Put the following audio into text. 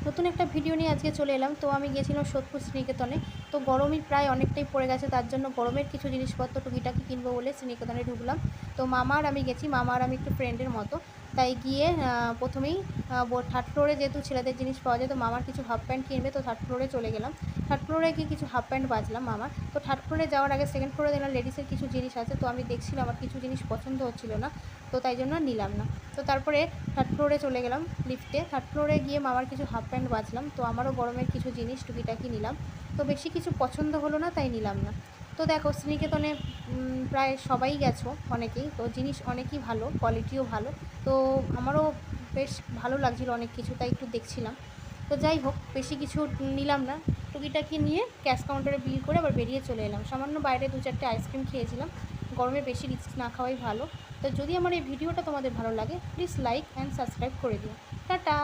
নতুন একটা ভিডিও নিয়ে আজকে চলে এলাম। তো আমি গিয়েছিলাম সোদপুর শ্রীনিকেতনে। তো গরমই প্রায় অনেকটাই পড়ে গেছে, তার জন্য গরমের কিছু জিনিসপত্র টুকিটাকি কিনবো বলে শ্রীনিকেতনে ঢুকলাম। তো মামা আর আমি গেছি, মামা আর আমি একটু ফ্রেন্ডের মতো। তাই গিয়ে প্রথমেই থার্ড ফ্লোরে যেহেতু ছেলেদের জিনিস পাওয়া যায়, তো মামার কিছু হাফ প্যান্ট কিনবে, তো থার্ড ফ্লোরে চলে গেলাম। থার্ড ফ্লোরে গিয়ে কিছু হাফ প্যান্ট বাজলাম মামার। তো থার্ড ফ্লোরে যাওয়ার আগে সেকেন্ড ফ্লোরে দেখলাম লেডিসের কিছু জিনিস আছে, তো আমি দেখছিলাম, আমার কিছু জিনিস পছন্দ হচ্ছিল না, তো তাই জন্য নিলাম না। তো তারপরে থার্ড ফ্লোরে চলে গেলাম লিফটে। থার্ড ফ্লোরে গিয়ে মামার কিছু হাফ প্যান্ট বাজলাম, তো আমারও গরমের কিছু জিনিস টুকিটাকি নিলাম। তো বেশি কিছু পছন্দ হলো না, তাই নিলাম না। তো দেখো শ্রীনিকেতনে প্রায় সবাই গেছো অনেকেই, তো জিনিস অনেকই ভালো, কোয়ালিটিও ভালো। তো আমারও বেশ ভালো লাগছিলো অনেক কিছু, তাই একটু দেখছিলাম। তো যাই হোক, বেশি কিছু নিলাম না, টুকিটাকি নিয়ে ক্যাশ কাউন্টারে বিল করে আবার বেরিয়ে চলে এলাম। সামান্য বাইরে 2-4টে আইসক্রিম খেয়েছিলাম। গরমে বেশি রিস্ক না খাওয়াই ভালো। তো যদি আমার এই ভিডিওটা তোমাদের ভালো লাগে, প্লিজ লাইক অ্যান্ড সাবস্ক্রাইব করে দিও। টাটা।